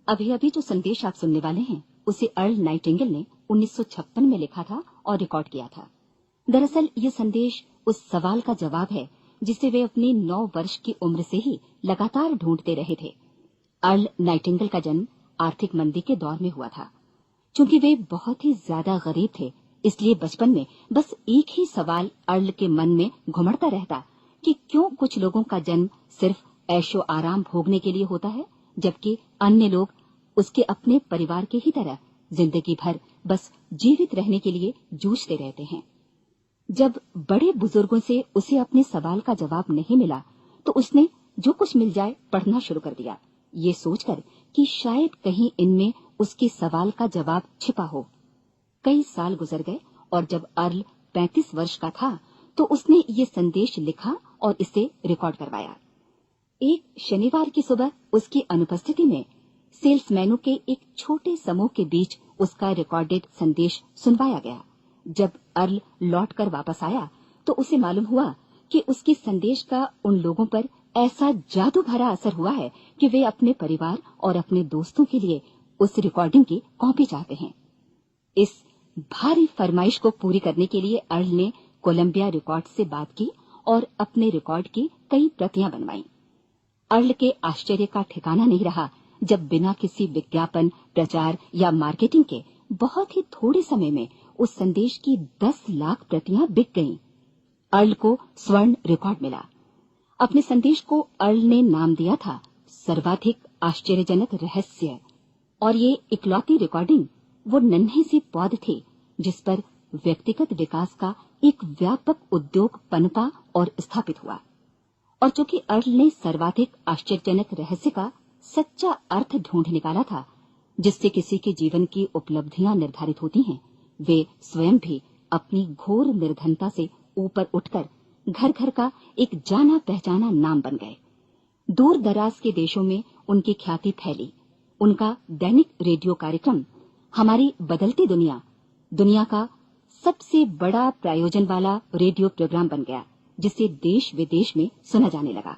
अभी अभी जो संदेश आप सुनने वाले हैं उसे अर्ल नाइटिंगेल ने 1956 में लिखा था और रिकॉर्ड किया था। दरअसल ये संदेश उस सवाल का जवाब है जिसे वे अपनी 9 वर्ष की उम्र से ही लगातार ढूंढते रहे थे। अर्ल नाइटिंगेल का जन्म आर्थिक मंदी के दौर में हुआ था। चूंकि वे बहुत ही ज्यादा गरीब थे, इसलिए बचपन में बस एक ही सवाल अर्ल के मन में घुमड़ता रहता कि क्यों कुछ लोगों का जन्म सिर्फ ऐशो आराम भोगने के लिए होता है, जबकि अन्य लोग उसके अपने परिवार के ही तरह जिंदगी भर बस जीवित रहने के लिए जूझते रहते हैं। जब बड़े बुजुर्गों से उसे अपने सवाल का जवाब नहीं मिला, तो उसने जो कुछ मिल जाए पढ़ना शुरू कर दिया, ये सोचकर कि शायद कहीं इनमें उसके सवाल का जवाब छिपा हो। कई साल गुजर गए और जब अर्ल 35 वर्ष का था, तो उसने ये संदेश लिखा और इसे रिकॉर्ड करवाया। एक शनिवार की सुबह उसकी अनुपस्थिति में सेल्समैनों के एक छोटे समूह के बीच उसका रिकॉर्डेड संदेश सुनवाया गया। जब अर्ल लौटकर वापस आया, तो उसे मालूम हुआ कि उसके संदेश का उन लोगों पर ऐसा जादू भरा असर हुआ है कि वे अपने परिवार और अपने दोस्तों के लिए उस रिकॉर्डिंग की कॉपी चाहते हैं। इस भारी फरमाइश को पूरी करने के लिए अर्ल ने कोलंबिया रिकॉर्ड से बात की और अपने रिकॉर्ड की कई प्रतियां बनवाईं। अर्ल के आश्चर्य का ठिकाना नहीं रहा जब बिना किसी विज्ञापन, प्रचार या मार्केटिंग के बहुत ही थोड़े समय में उस संदेश की 10 लाख प्रतियां बिक गईं। अर्ल को स्वर्ण रिकॉर्ड मिला। अपने संदेश को अर्ल ने नाम दिया था सर्वाधिक आश्चर्यजनक रहस्य, और ये इकलौती रिकॉर्डिंग वो नन्ही सी पौध थी जिस पर व्यक्तिगत विकास का एक व्यापक उद्योग पनपा और स्थापित हुआ। और चूंकि अर्ल ने सर्वाधिक आश्चर्यजनक रहस्य का सच्चा अर्थ ढूंढ निकाला था, जिससे किसी के जीवन की उपलब्धियां निर्धारित होती हैं, वे स्वयं भी अपनी घोर निर्धनता से ऊपर उठकर घर घर का एक जाना पहचाना नाम बन गए। दूर दराज के देशों में उनकी ख्याति फैली। उनका दैनिक रेडियो कार्यक्रम हमारी बदलती दुनिया का सबसे बड़ा प्रायोजन वाला रेडियो प्रोग्राम बन गया, जिसे देश विदेश में सुना जाने लगा।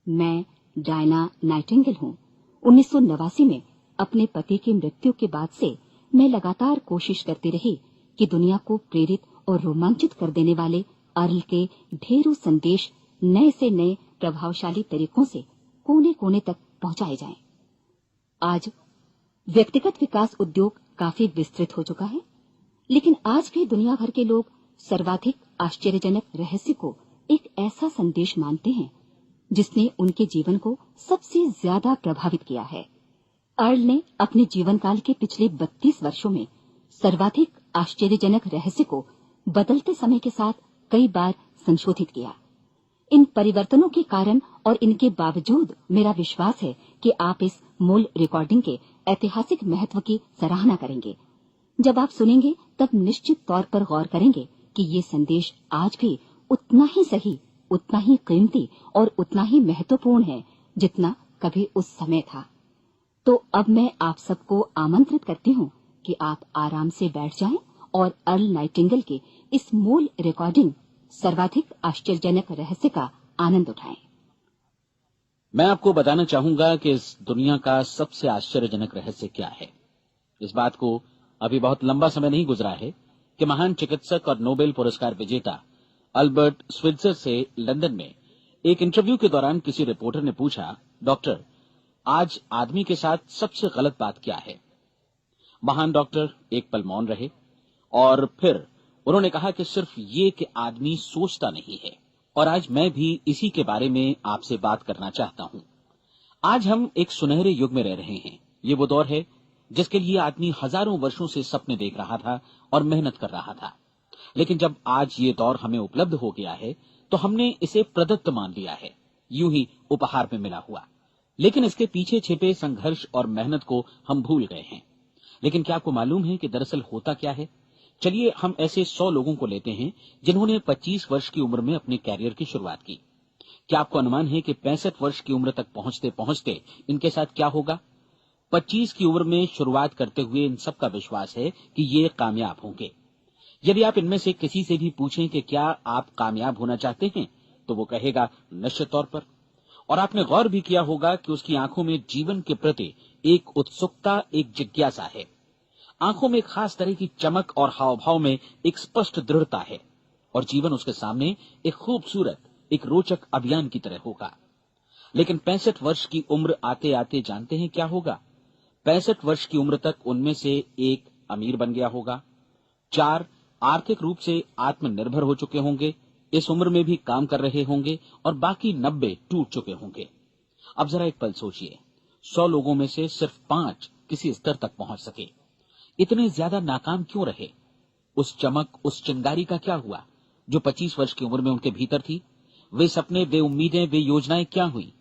मैं डायना नाइटिंगेल हूँ। 1989 में अपने पति की मृत्यु के बाद से मैं लगातार कोशिश करती रही कि दुनिया को प्रेरित और रोमांचित कर देने वाले अर्ल के ढेरों संदेश नए से नए प्रभावशाली तरीकों से कोने कोने तक पहुंचाए जाएं। आज व्यक्तिगत विकास उद्योग काफी विस्तृत हो चुका है, लेकिन आज भी दुनिया भर के लोग सर्वाधिक आश्चर्यजनक रहस्य को एक ऐसा संदेश मानते हैं जिसने उनके जीवन को सबसे ज्यादा प्रभावित किया है। अर्ल ने अपने जीवन काल के पिछले 32 वर्षों में सर्वाधिक आश्चर्यजनक रहस्य को बदलते समय के साथ कई बार संशोधित किया। इन परिवर्तनों के कारण और इनके बावजूद मेरा विश्वास है कि आप इस मूल रिकॉर्डिंग के ऐतिहासिक महत्व की सराहना करेंगे। जब आप सुनेंगे तब निश्चित तौर पर गौर करेंगे कि ये संदेश आज भी उतना ही सही, उतना ही कीमती और उतना ही महत्वपूर्ण है जितना कभी उस समय था। तो अब मैं आप सबको आमंत्रित करती हूँ कि आप आराम से बैठ जाएं और अर्ल नाइटिंगेल के इस मूल रिकॉर्डिंग सर्वाधिक आश्चर्यजनक रहस्य का आनंद उठाएं। मैं आपको बताना चाहूंगा कि इस दुनिया का सबसे आश्चर्यजनक रहस्य क्या है। इस बात को अभी बहुत लंबा समय नहीं गुजरा है कि महान चिकित्सक और नोबेल पुरस्कार विजेता अल्बर्ट स्विट्जर से लंदन में एक इंटरव्यू के दौरान किसी रिपोर्टर ने पूछा, डॉक्टर, आज आदमी के साथ सबसे गलत बात क्या है? महान डॉक्टर एक पल मौन रहे और फिर उन्होंने कहा कि सिर्फ ये कि आदमी सोचता नहीं है। और आज मैं भी इसी के बारे में आपसे बात करना चाहता हूं। आज हम एक सुनहरे युग में रह रहे हैं। ये वो दौर है जिसके लिए आदमी हजारों वर्षों से सपने देख रहा था और मेहनत कर रहा था। लेकिन जब आज ये दौर हमें उपलब्ध हो गया है तो हमने इसे प्रदत्त मान लिया है, यूं ही उपहार में मिला हुआ। लेकिन इसके पीछे छिपे संघर्ष और मेहनत को हम भूल गए हैं। लेकिन क्या आपको मालूम है कि दरअसल होता क्या है? चलिए हम ऐसे 100 लोगों को लेते हैं जिन्होंने 25 वर्ष की उम्र में अपने कैरियर की शुरुआत की। क्या आपको अनुमान है कि 65 वर्ष की उम्र तक पहुंचते पहुंचते इनके साथ क्या होगा? 25 की उम्र में शुरुआत करते हुए इन सबका विश्वास है कि ये कामयाब होंगे। यदि आप इनमें से किसी से भी पूछें कि क्या आप कामयाब होना चाहते हैं, तो वो कहेगा निश्चित तौर पर। और आपने गौर भी किया होगा कि उसकी आंखों में जीवन के प्रति एक उत्सुकता, एक जिज्ञासा है। आंखों में एक खास तरह की चमक और हाव भाव में एक स्पष्ट दृढ़ता है और जीवन उसके सामने एक खूबसूरत, एक रोचक अभियान की तरह होगा। लेकिन 65 वर्ष की उम्र आते आते जानते हैं क्या होगा? 65 वर्ष की उम्र तक उनमें से एक अमीर बन गया होगा, 4 आर्थिक रूप से आत्मनिर्भर हो चुके होंगे, इस उम्र में भी काम कर रहे होंगे और बाकी 90 टूट चुके होंगे। अब जरा एक पल सोचिए, 100 लोगों में से सिर्फ 5 किसी स्तर तक पहुंच सके। इतने ज्यादा नाकाम क्यों रहे? उस चमक, उस चिंगारी का क्या हुआ जो 25 वर्ष की उम्र में उनके भीतर थी? वे सपने, वे उम्मीदें, वे योजनाएं क्या हुई?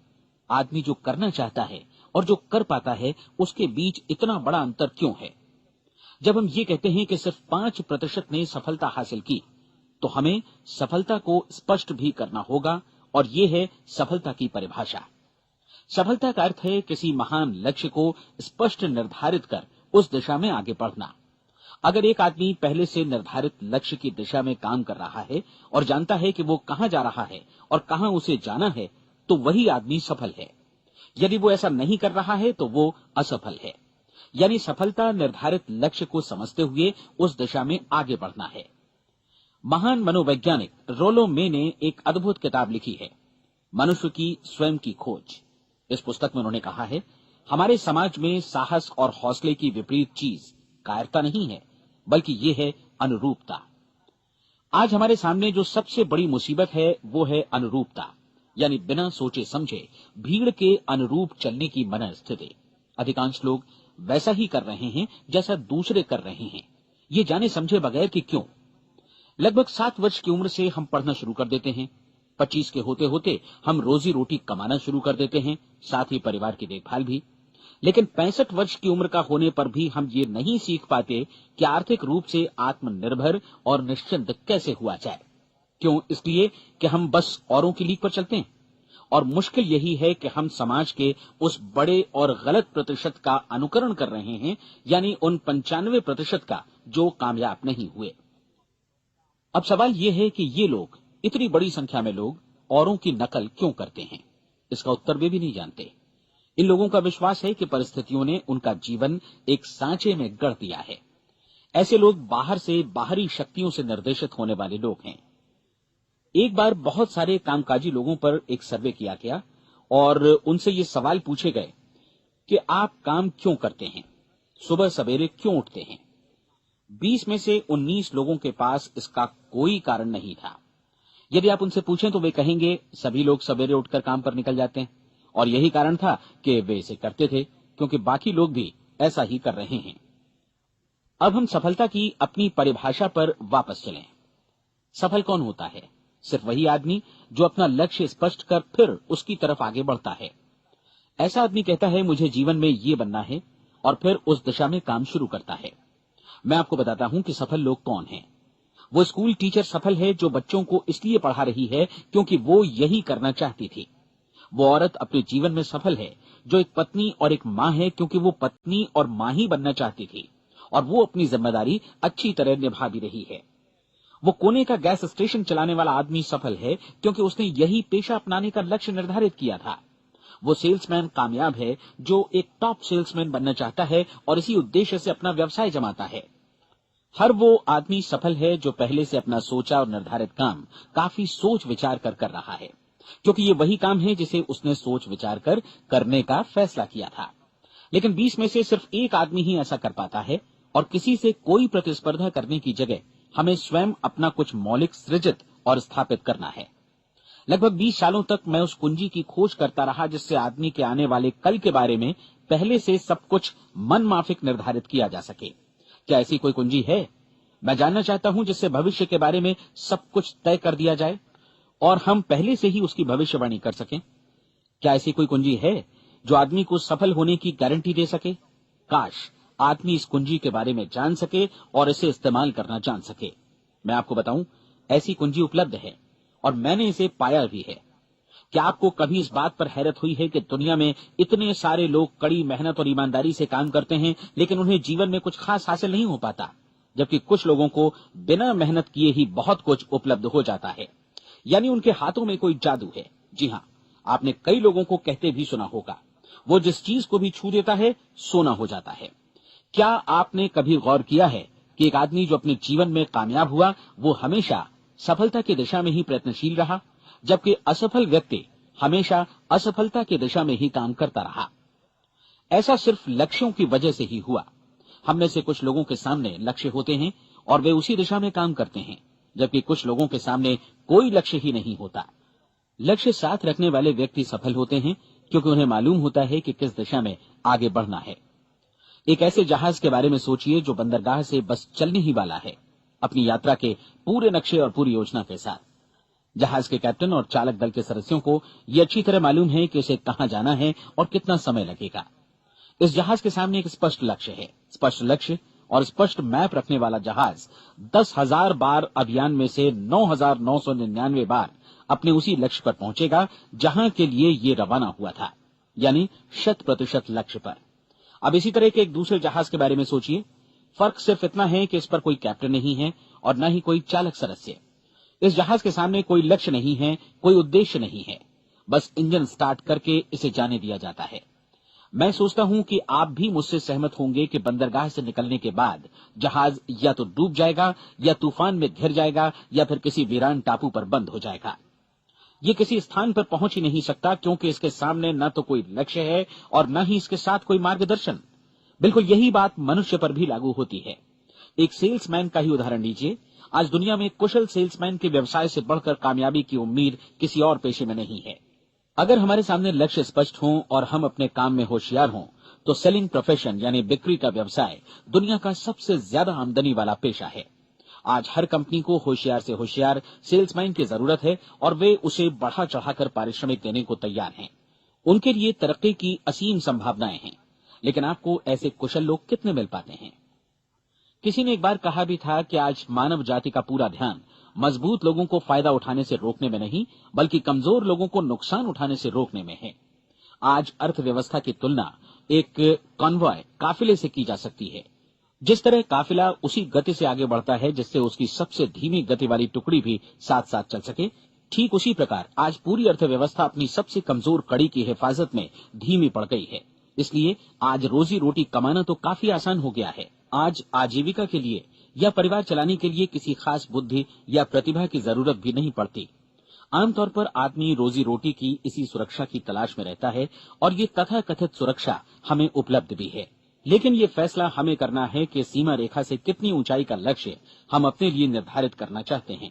आदमी जो करना चाहता है और जो कर पाता है, उसके बीच इतना बड़ा अंतर क्यों है? जब हम ये कहते हैं कि सिर्फ 5% ने सफलता हासिल की, तो हमें सफलता को स्पष्ट भी करना होगा और ये है सफलता की परिभाषा। सफलता का अर्थ है किसी महान लक्ष्य को स्पष्ट निर्धारित कर उस दिशा में आगे बढ़ना। अगर एक आदमी पहले से निर्धारित लक्ष्य की दिशा में काम कर रहा है और जानता है कि वो कहां जा रहा है और कहां उसे जाना है, तो वही आदमी सफल है। यदि वो ऐसा नहीं कर रहा है तो वो असफल है। यानी सफलता निर्धारित लक्ष्य को समझते हुए उस दिशा में आगे बढ़ना है। महान मनोवैज्ञानिक रोलो मे ने एक अद्भुत किताब लिखी है, मनुष्य की स्वयं की खोज। इस पुस्तक में उन्होंने कहा है, हमारे समाज में साहस और हौसले की विपरीत चीज कायरता नहीं है, बल्कि ये है अनुरूपता। आज हमारे सामने जो सबसे बड़ी मुसीबत है वो है अनुरूपता, यानी बिना सोचे समझे भीड़ के अनुरूप चलने की मनस्थिति। अधिकांश लोग वैसा ही कर रहे हैं जैसा दूसरे कर रहे हैं, ये जाने समझे बगैर कि क्यों। लगभग 7 वर्ष की उम्र से हम पढ़ना शुरू कर देते हैं, 25 के होते होते हम रोजी रोटी कमाना शुरू कर देते हैं, साथ ही परिवार की देखभाल भी। लेकिन 65 वर्ष की उम्र का होने पर भी हम ये नहीं सीख पाते कि आर्थिक रूप से आत्मनिर्भर और निश्चिंत कैसे हुआ जाए। क्यों? इसलिए कि हम बस औरों की लीक पर चलते हैं। और मुश्किल यही है कि हम समाज के उस बड़े और गलत प्रतिशत का अनुकरण कर रहे हैं, यानी उन 95% का जो कामयाब नहीं हुए। अब सवाल यह है कि ये लोग, इतनी बड़ी संख्या में लोग, औरों की नकल क्यों करते हैं? इसका उत्तर वे भी नहीं जानते। इन लोगों का विश्वास है कि परिस्थितियों ने उनका जीवन एक सांचे में गढ़ दिया है। ऐसे लोग बाहर से बाहरी शक्तियों से निर्देशित होने वाले लोग हैं। एक बार बहुत सारे कामकाजी लोगों पर एक सर्वे किया गया और उनसे ये सवाल पूछे गए कि आप काम क्यों करते हैं, सुबह सवेरे क्यों उठते हैं? 20 में से 19 लोगों के पास इसका कोई कारण नहीं था। यदि आप उनसे पूछें तो वे कहेंगे सभी लोग सवेरे उठकर काम पर निकल जाते हैं और यही कारण था कि वे इसे करते थे क्योंकि बाकी लोग भी ऐसा ही कर रहे हैं। अब हम सफलता की अपनी परिभाषा पर वापस चलें। सफल कौन होता है? सिर्फ वही आदमी जो अपना लक्ष्य स्पष्ट कर फिर उसकी तरफ आगे बढ़ता है। ऐसा आदमी कहता है मुझे जीवन में ये बनना है और फिर उस दिशा में काम शुरू करता है। मैं आपको बताता हूं कि सफल लोग कौन हैं। वो स्कूल टीचर सफल है जो बच्चों को इसलिए पढ़ा रही है क्योंकि वो यही करना चाहती थी। वो औरत अपने जीवन में सफल है जो एक पत्नी और एक मां है क्योंकि वो पत्नी और मां ही बनना चाहती थी और वो अपनी जिम्मेदारी अच्छी तरह निभा भी रही है। वो कोने का गैस स्टेशन चलाने वाला आदमी सफल है क्योंकि उसने यही पेशा अपनाने का लक्ष्य निर्धारित किया था। वो सेल्समैन कामयाब है जो एक टॉप सेल्समैन बनना चाहता है और इसी उद्देश्य से अपना व्यवसाय जमाता है। हर वो आदमी सफल है जो पहले से अपना सोचा और निर्धारित काम काफी सोच विचार कर रहा है, क्योंकि ये वही काम है जिसे उसने सोच विचार कर करने का फैसला किया था। लेकिन 20 में से सिर्फ एक आदमी ही ऐसा कर पाता है और किसी से कोई प्रतिस्पर्धा करने की जगह हमें स्वयं अपना कुछ मौलिक सृजित और स्थापित करना है। लगभग 20 सालों तक मैं उस कुंजी की खोज करता रहा जिससे आदमी के आने वाले कल के बारे में पहले से सब कुछ मन माफिक निर्धारित किया जा सके। क्या ऐसी कोई कुंजी है? मैं जानना चाहता हूं जिससे भविष्य के बारे में सब कुछ तय कर दिया जाए और हम पहले से ही उसकी भविष्यवाणी कर सकें। क्या ऐसी कोई कुंजी है जो आदमी को सफल होने की गारंटी दे सके? काश आदमी इस कुंजी के बारे में जान सके और इसे इस्तेमाल करना जान सके। मैं आपको बताऊं, ऐसी कुंजी उपलब्ध है और मैंने इसे पाया भी है। क्या आपको कभी इस बात पर हैरत हुई है कि दुनिया में इतने सारे लोग कड़ी मेहनत और ईमानदारी से काम करते हैं लेकिन उन्हें जीवन में कुछ खास हासिल नहीं हो पाता, जबकि कुछ लोगों को बिना मेहनत किए ही बहुत कुछ उपलब्ध हो जाता है। यानी उनके हाथों में कोई जादू है। जी हाँ, आपने कई लोगों को कहते भी सुना होगा, वो जिस चीज को भी छू देता है सोना हो जाता है। क्या आपने कभी गौर किया है कि एक आदमी जो अपने जीवन में कामयाब हुआ वो हमेशा सफलता की दिशा में ही प्रयत्नशील रहा, जबकि असफल व्यक्ति हमेशा असफलता की दिशा में ही काम करता रहा। ऐसा सिर्फ लक्ष्यों की वजह से ही हुआ। हम में से कुछ लोगों के सामने लक्ष्य होते हैं और वे उसी दिशा में काम करते हैं, जबकि कुछ लोगों के सामने कोई लक्ष्य ही नहीं होता। लक्ष्य साथ रखने वाले व्यक्ति सफल होते हैं क्योंकि उन्हें मालूम होता है कि किस दिशा में आगे बढ़ना है। एक ऐसे जहाज के बारे में सोचिए जो बंदरगाह से बस चलने ही वाला है, अपनी यात्रा के पूरे नक्शे और पूरी योजना के साथ। जहाज के कैप्टन और चालक दल के सदस्यों को यह अच्छी तरह मालूम है कि उसे कहां जाना है और कितना समय लगेगा। इस जहाज के सामने एक स्पष्ट लक्ष्य है। स्पष्ट लक्ष्य और स्पष्ट मैप रखने वाला जहाज 10,000 बार अभियान में से 9,999 बार अपने उसी लक्ष्य पर पहुंचेगा जहां के लिए ये रवाना हुआ था, यानी 100% लक्ष्य पर। अब इसी तरह के एक दूसरे जहाज के बारे में सोचिए। फर्क सिर्फ इतना है कि इस पर कोई कैप्टन नहीं है और न ही कोई चालक सदस्य। इस जहाज के सामने कोई लक्ष्य नहीं है, कोई उद्देश्य नहीं है, बस इंजन स्टार्ट करके इसे जाने दिया जाता है। मैं सोचता हूं कि आप भी मुझसे सहमत होंगे कि बंदरगाह से निकलने के बाद जहाज या तो डूब जाएगा या तूफान में घिर जाएगा या फिर किसी वीरान टापू पर बंद हो जाएगा। ये किसी स्थान पर पहुंच ही नहीं सकता क्योंकि इसके सामने न तो कोई लक्ष्य है और न ही इसके साथ कोई मार्गदर्शन। बिल्कुल यही बात मनुष्य पर भी लागू होती है। एक सेल्समैन का ही उदाहरण लीजिए। आज दुनिया में कुशल सेल्समैन के व्यवसाय से बढ़कर कामयाबी की उम्मीद किसी और पेशे में नहीं है। अगर हमारे सामने लक्ष्य स्पष्ट हों और हम अपने काम में होशियार हों तो सेलिंग प्रोफेशन यानी बिक्री का व्यवसाय दुनिया का सबसे ज्यादा आमदनी वाला पेशा है। आज हर कंपनी को होशियार से होशियार सेल्समैन की जरूरत है और वे उसे बढ़ा चढ़ाकर पारिश्रमिक देने को तैयार हैं। उनके लिए तरक्की की असीम संभावनाएं हैं, लेकिन आपको ऐसे कुशल लोग कितने मिल पाते हैं? किसी ने एक बार कहा भी था कि आज मानव जाति का पूरा ध्यान मजबूत लोगों को फायदा उठाने से रोकने में नहीं, बल्कि कमजोर लोगों को नुकसान उठाने से रोकने में है। आज अर्थव्यवस्था की तुलना एक कॉन्वॉय काफिले से की जा सकती है। जिस तरह काफिला उसी गति से आगे बढ़ता है जिससे उसकी सबसे धीमी गति वाली टुकड़ी भी साथ साथ चल सके, ठीक उसी प्रकार आज पूरी अर्थव्यवस्था अपनी सबसे कमजोर कड़ी की हिफाजत में धीमी पड़ गई है। इसलिए आज रोजी रोटी कमाना तो काफी आसान हो गया है। आज आजीविका के लिए या परिवार चलाने के लिए किसी खास बुद्धि या प्रतिभा की जरूरत भी नहीं पड़ती। आमतौर पर आदमी रोजी रोटी की इसी सुरक्षा की तलाश में रहता है और ये तथाकथित सुरक्षा हमें उपलब्ध भी है। लेकिन ये फैसला हमें करना है कि सीमा रेखा से कितनी ऊंचाई का लक्ष्य हम अपने लिए निर्धारित करना चाहते हैं।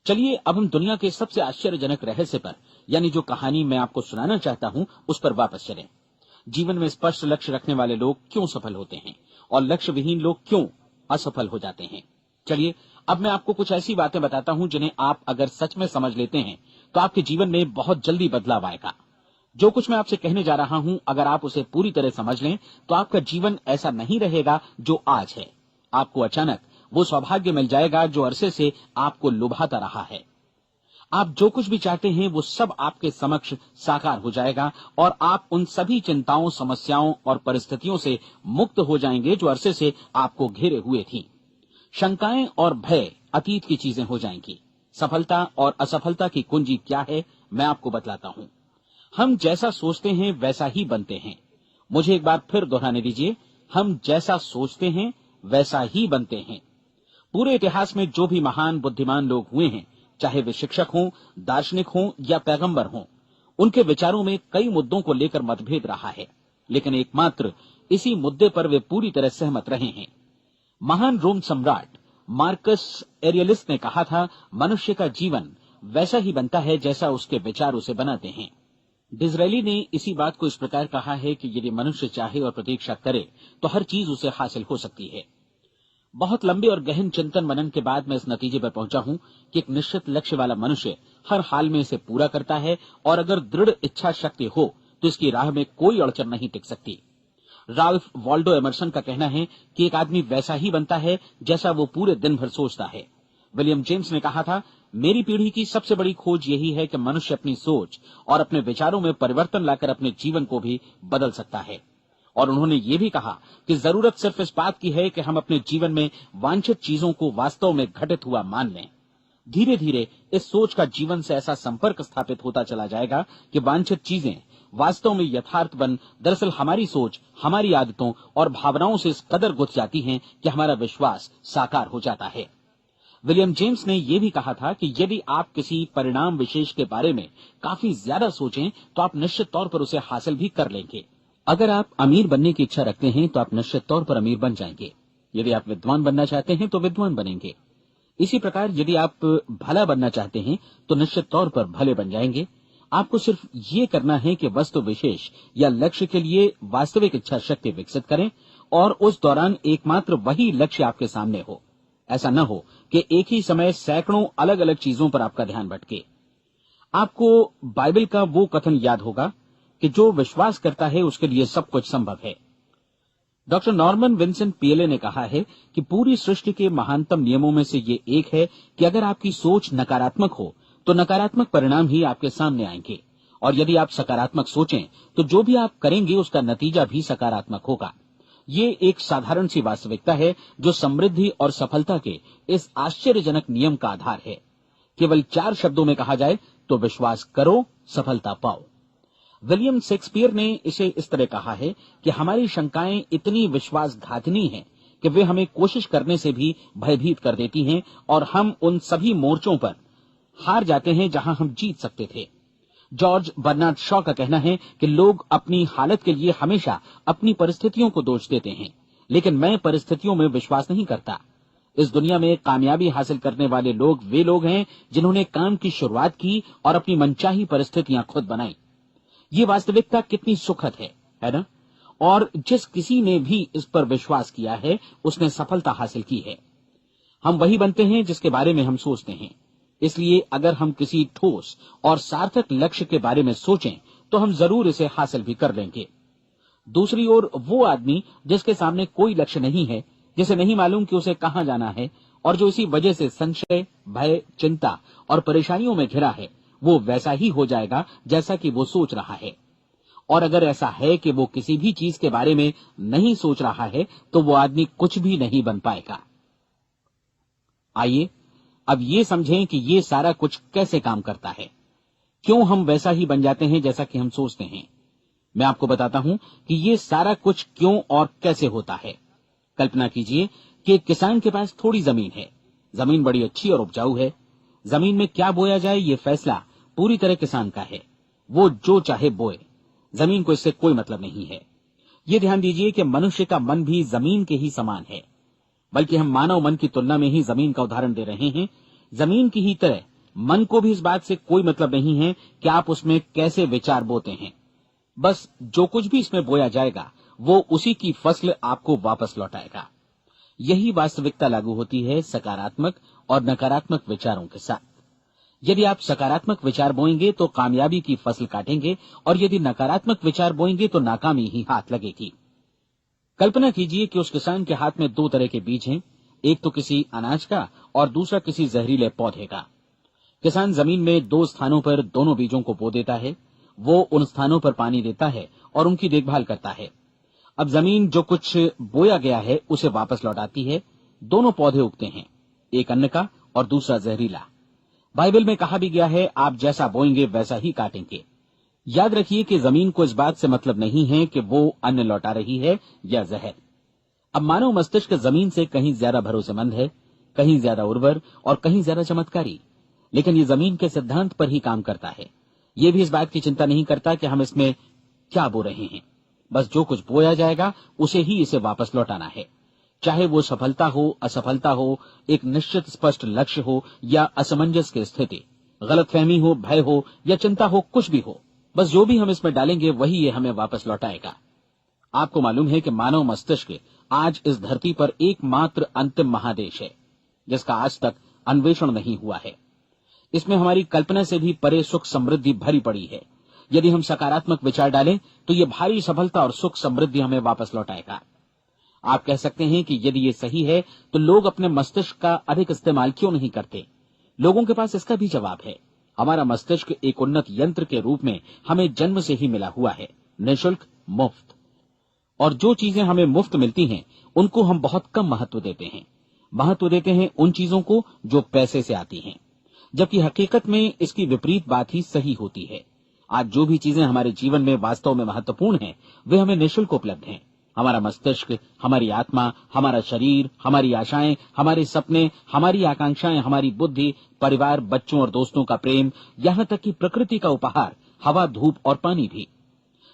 चलिए अब हम दुनिया के सबसे आश्चर्यजनक रहस्य पर, यानी जो कहानी मैं आपको सुनाना चाहता हूं, उस पर वापस चलें। जीवन में स्पष्ट लक्ष्य रखने वाले लोग क्यों सफल होते हैं और लक्ष्य विहीन लोग क्यों असफल हो जाते हैं? चलिए अब मैं आपको कुछ ऐसी बातें बताता हूं जिन्हें आप अगर सच में समझ लेते हैं तो आपके जीवन में बहुत जल्दी बदलाव आएगा। जो कुछ मैं आपसे कहने जा रहा हूं, अगर आप उसे पूरी तरह समझ लें तो आपका जीवन ऐसा नहीं रहेगा जो आज है। आपको अचानक वो सौभाग्य मिल जाएगा जो अरसे से आपको लुभाता रहा है। आप जो कुछ भी चाहते हैं वो सब आपके समक्ष साकार हो जाएगा और आप उन सभी चिंताओं, समस्याओं और परिस्थितियों से मुक्त हो जाएंगे जो अरसे से आपको घेरे हुए थी। शंकाएं और भय अतीत की चीजें हो जाएंगी। सफलता और असफलता की कुंजी क्या है, मैं आपको बतलाता हूं। हम जैसा सोचते हैं वैसा ही बनते हैं। मुझे एक बार फिर दोहराने दीजिए, हम जैसा सोचते हैं वैसा ही बनते हैं। पूरे इतिहास में जो भी महान बुद्धिमान लोग हुए हैं, चाहे वे शिक्षक हों, दार्शनिक हों या पैगंबर हों, उनके विचारों में कई मुद्दों को लेकर मतभेद रहा है, लेकिन एकमात्र इसी मुद्दे पर वे पूरी तरह सहमत रहे हैं। महान रोम सम्राट मार्कस एरियलिस ने कहा था, मनुष्य का जीवन वैसा ही बनता है जैसा उसके विचार उसे बनाते हैं। डिज़रायली ने इसी बात को इस प्रकार कहा है कि यदि मनुष्य चाहे और प्रतीक्षा करे तो हर चीज उसे हासिल हो सकती है। बहुत लंबे और गहन चिंतन मनन के बाद मैं इस नतीजे पर पहुंचा हूं कि एक निश्चित लक्ष्य वाला मनुष्य हर हाल में इसे पूरा करता है और अगर दृढ़ इच्छा शक्ति हो तो इसकी राह में कोई अड़चन नहीं टिक सकती। राल्फ वॉल्डो एमर्सन का कहना है कि एक आदमी वैसा ही बनता है जैसा वो पूरे दिन भर सोचता है। विलियम जेम्स ने कहा था, मेरी पीढ़ी की सबसे बड़ी खोज यही है कि मनुष्य अपनी सोच और अपने विचारों में परिवर्तन लाकर अपने जीवन को भी बदल सकता है। और उन्होंने ये भी कहा कि जरूरत सिर्फ इस बात की है कि हम अपने जीवन में वांछित चीजों को वास्तव में घटित हुआ मान लें। धीरे धीरे इस सोच का जीवन से ऐसा संपर्क स्थापित होता चला जाएगा कि वांछित चीजें वास्तव में यथार्थ बन दरअसल हमारी सोच, हमारी आदतों और भावनाओं से इस कदर गुथ जाती हैं कि हमारा विश्वास साकार हो जाता है। विलियम जेम्स ने यह भी कहा था कि यदि आप किसी परिणाम विशेष के बारे में काफी ज्यादा सोचें तो आप निश्चित तौर पर उसे हासिल भी कर लेंगे। अगर आप अमीर बनने की इच्छा रखते हैं तो आप निश्चित तौर पर अमीर बन जाएंगे। यदि आप विद्वान बनना चाहते हैं तो विद्वान बनेंगे। इसी प्रकार यदि आप भला बनना चाहते हैं तो निश्चित तौर पर भले बन जाएंगे। आपको सिर्फ ये करना है कि वस्तु विशेष या लक्ष्य के लिए वास्तविक इच्छा शक्ति विकसित करें और उस दौरान एकमात्र वही लक्ष्य आपके सामने हो। ऐसा न हो कि एक ही समय सैकड़ों अलग अलग चीजों पर आपका ध्यान भटके। आपको बाइबल का वो कथन याद होगा कि जो विश्वास करता है उसके लिए सब कुछ संभव है। डॉक्टर नॉर्मन विंसेंट पीएले ने कहा है कि पूरी सृष्टि के महानतम नियमों में से ये एक है कि अगर आपकी सोच नकारात्मक हो तो नकारात्मक परिणाम ही आपके सामने आएंगे, और यदि आप सकारात्मक सोचें तो जो भी आप करेंगे उसका नतीजा भी सकारात्मक होगा। ये एक साधारण सी वास्तविकता है जो समृद्धि और सफलता के इस आश्चर्यजनक नियम का आधार है। केवल 4 शब्दों में कहा जाए तो विश्वास करो, सफलता पाओ। विलियम शेक्सपियर ने इसे इस तरह कहा है कि हमारी शंकाएं इतनी विश्वासघातिनी हैं कि वे हमें कोशिश करने से भी भयभीत कर देती हैं और हम उन सभी मोर्चों पर हार जाते हैं जहां हम जीत सकते थे। जॉर्ज बर्नार्ड शॉ का कहना है कि लोग अपनी हालत के लिए हमेशा अपनी परिस्थितियों को दोष देते हैं, लेकिन मैं परिस्थितियों में विश्वास नहीं करता। इस दुनिया में कामयाबी हासिल करने वाले लोग वे लोग हैं जिन्होंने काम की शुरुआत की और अपनी मनचाही परिस्थितियां खुद बनाई। ये वास्तविकता कितनी सुखद है ना? और जिस किसी ने भी इस पर विश्वास किया है उसने सफलता हासिल की है। हम वही बनते हैं जिसके बारे में हम सोचते हैं। इसलिए अगर हम किसी ठोस और सार्थक लक्ष्य के बारे में सोचें तो हम जरूर इसे हासिल भी कर लेंगे। दूसरी ओर वो आदमी जिसके सामने कोई लक्ष्य नहीं है, जिसे नहीं मालूम कि उसे कहां जाना है और जो इसी वजह से संशय, भय, चिंता और परेशानियों में घिरा है, वो वैसा ही हो जाएगा जैसा कि वो सोच रहा है। और अगर ऐसा है कि वो किसी भी चीज के बारे में नहीं सोच रहा है तो वो आदमी कुछ भी नहीं बन पाएगा। आइए अब ये समझें कि ये सारा कुछ कैसे काम करता है, क्यों हम वैसा ही बन जाते हैं जैसा कि हम सोचते हैं। मैं आपको बताता हूं कि ये सारा कुछ क्यों और कैसे होता है। कल्पना कीजिए कि एक किसान के पास थोड़ी जमीन है। जमीन बड़ी अच्छी और उपजाऊ है। जमीन में क्या बोया जाए ये फैसला पूरी तरह किसान का है। वो जो चाहे बोए, जमीन को इससे कोई मतलब नहीं है। ये ध्यान दीजिए कि मनुष्य का मन भी जमीन के ही समान है, बल्कि हम मानव मन की तुलना में ही जमीन का उदाहरण दे रहे हैं। जमीन की ही तरह मन को भी इस बात से कोई मतलब नहीं है कि आप उसमें कैसे विचार बोते हैं। बस जो कुछ भी इसमें बोया जाएगा वो उसी की फसल आपको वापस लौटाएगा। यही वास्तविकता लागू होती है सकारात्मक और नकारात्मक विचारों के साथ। यदि आप सकारात्मक विचार बोएंगे तो कामयाबी की फसल काटेंगे, और यदि नकारात्मक विचार बोएंगे तो नाकामी ही हाथ लगेगी। कल्पना कीजिए कि उस किसान के हाथ में 2 तरह के बीज हैं, एक तो किसी अनाज का और दूसरा किसी जहरीले पौधे का। किसान जमीन में 2 स्थानों पर दोनों बीजों को बो देता है। वो उन स्थानों पर पानी देता है और उनकी देखभाल करता है। अब जमीन जो कुछ बोया गया है उसे वापस लौटाती है। दोनों पौधे उगते हैं, एक अन्न का और दूसरा जहरीला। बाइबल में कहा भी गया है, आप जैसा बोएंगे वैसा ही काटेंगे। याद रखिए कि जमीन को इस बात से मतलब नहीं है कि वो अन्न लौटा रही है या जहर। अब मानव मस्तिष्क जमीन से कहीं ज्यादा भरोसेमंद है, कहीं ज्यादा उर्वर और कहीं ज्यादा चमत्कारी, लेकिन ये जमीन के सिद्धांत पर ही काम करता है। ये भी इस बात की चिंता नहीं करता कि हम इसमें क्या बो रहे हैं। बस जो कुछ बोया जाएगा उसे ही इसे वापस लौटाना है, चाहे वो सफलता हो, असफलता हो, एक निश्चित स्पष्ट लक्ष्य हो या असमंजस की स्थिति, गलतफहमी हो, भय हो या चिंता हो, कुछ भी हो। बस जो भी हम इसमें डालेंगे वही ये हमें वापस लौटाएगा। आपको मालूम है कि मानव मस्तिष्क आज इस धरती पर एकमात्र अंतिम महादेश है जिसका आज तक अन्वेषण नहीं हुआ है। इसमें हमारी कल्पना से भी परे सुख समृद्धि भरी पड़ी है। यदि हम सकारात्मक विचार डालें तो ये भारी सफलता और सुख समृद्धि हमें वापस लौटाएगा। आप कह सकते हैं कि यदि ये सही है तो लोग अपने मस्तिष्क का अधिक इस्तेमाल क्यों नहीं करते? लोगों के पास इसका भी जवाब है। हमारा मस्तिष्क एक उन्नत यंत्र के रूप में हमें जन्म से ही मिला हुआ है, निःशुल्क, मुफ्त। और जो चीजें हमें मुफ्त मिलती हैं उनको हम बहुत कम महत्व देते हैं। महत्व देते हैं उन चीजों को जो पैसे से आती हैं। जबकि हकीकत में इसकी विपरीत बात ही सही होती है। आज जो भी चीजें हमारे जीवन में वास्तव में महत्वपूर्ण हैं, वे हमें निःशुल्क उपलब्ध हैं। हमारा मस्तिष्क, हमारी आत्मा, हमारा शरीर, हमारी आशाएं, हमारे सपने, हमारी आकांक्षाएं, हमारी बुद्धि, परिवार, बच्चों और दोस्तों का प्रेम, यहाँ तक कि प्रकृति का उपहार, हवा, धूप और पानी भी,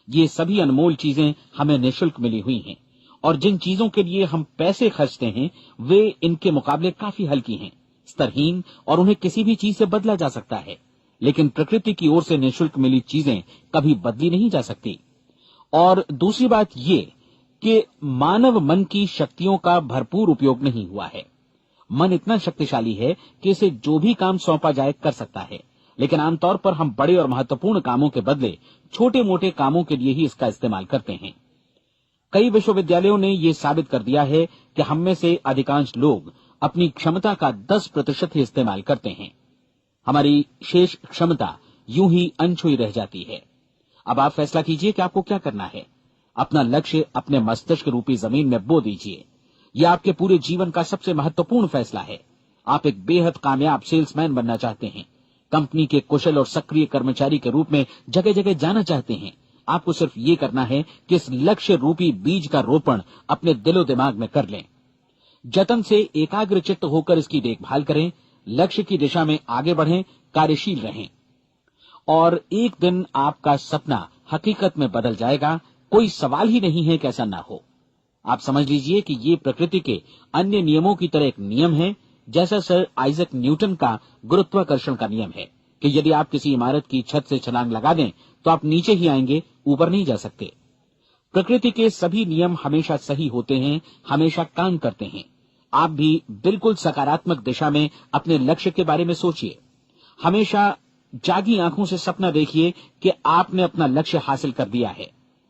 ये सभी अनमोल चीजें हमें निःशुल्क मिली हुई हैं। और जिन चीजों के लिए हम पैसे खर्चते हैं, वे इनके मुकाबले काफी हल्की हैं, स्तरहीन, और उन्हें किसी भी चीज से बदला जा सकता है। लेकिन प्रकृति की ओर से निःशुल्क मिली चीजें कभी बदली नहीं जा सकती। और दूसरी बात ये कि मानव मन की शक्तियों का भरपूर उपयोग नहीं हुआ है। मन इतना शक्तिशाली है कि इसे जो भी काम सौंपा जाए कर सकता है, लेकिन आमतौर पर हम बड़े और महत्वपूर्ण कामों के बदले छोटे मोटे कामों के लिए ही इसका इस्तेमाल करते हैं। कई विश्वविद्यालयों ने यह साबित कर दिया है कि हम में से अधिकांश लोग अपनी क्षमता का 10% ही इस्तेमाल करते हैं। हमारी शेष क्षमता यूं ही अनछुई रह जाती है। अब आप फैसला कीजिए कि आपको क्या करना है। अपना लक्ष्य अपने मस्तिष्क रूपी जमीन में बो दीजिए। यह आपके पूरे जीवन का सबसे महत्वपूर्ण फैसला है। आप एक बेहद कामयाब सेल्समैन बनना चाहते हैं, कंपनी के कुशल और सक्रिय कर्मचारी के रूप में जगह जगह जाना चाहते हैं। आपको सिर्फ ये करना है कि इस लक्ष्य रूपी बीज का रोपण अपने दिलो दिमाग में कर लें। जतन से एकाग्रचित्त होकर इसकी देखभाल करें, लक्ष्य की दिशा में आगे बढ़ें, कार्यशील रहें, और एक दिन आपका सपना हकीकत में बदल जाएगा। कोई सवाल ही नहीं है कि ऐसा ना हो। आप समझ लीजिए कि ये प्रकृति के अन्य नियमों की तरह एक नियम है, जैसा सर आइजक न्यूटन का गुरुत्वाकर्षण का नियम है कि यदि आप किसी इमारत की छत से छलांग लगा दें तो आप नीचे ही आएंगे, ऊपर नहीं जा सकते। प्रकृति के सभी नियम हमेशा सही होते हैं, हमेशा काम करते हैं। आप भी बिल्कुल सकारात्मक दिशा में अपने लक्ष्य के बारे में सोचिए। हमेशा जागी आंखों से सपना देखिए कि आपने अपना लक्ष्य हासिल कर दिया है।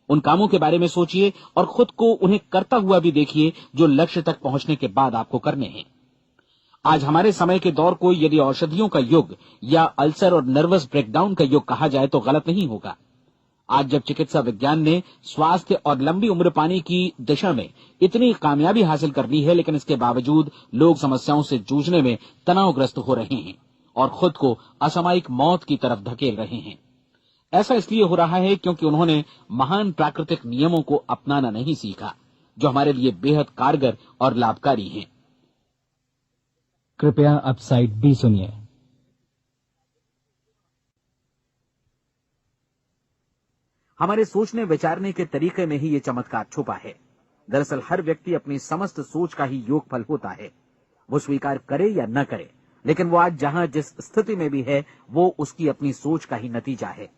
उन कामों के बारे में सोचिए और खुद को उन्हें करता हुआ भी देखिए जो लक्ष्य तक पहुंचने के बाद आपको करने हैं। आज हमारे समय के दौर को यदि औषधियों का युग या अल्सर और नर्वस ब्रेकडाउन का युग कहा जाए तो गलत नहीं होगा। आज जब चिकित्सा विज्ञान ने स्वास्थ्य और लंबी उम्र पाने की दिशा में इतनी कामयाबी हासिल कर ली है, लेकिन इसके बावजूद लोग समस्याओं से जूझने में तनावग्रस्त हो रहे हैं और खुद को असामयिक मौत की तरफ धकेल रहे हैं। ऐसा इसलिए हो रहा है क्योंकि उन्होंने महान प्राकृतिक नियमों को अपनाना नहीं सीखा, जो हमारे लिए बेहद कारगर और लाभकारी हैं। कृपया अब साइड बी सुनिए। हमारे सोचने विचारने के तरीके में ही ये चमत्कार छुपा है। दरअसल हर व्यक्ति अपनी समस्त सोच का ही योगफल होता है। वो स्वीकार करे या न करे, लेकिन वो आज जहां जिस स्थिति में भी है, वो उसकी अपनी सोच का ही नतीजा है।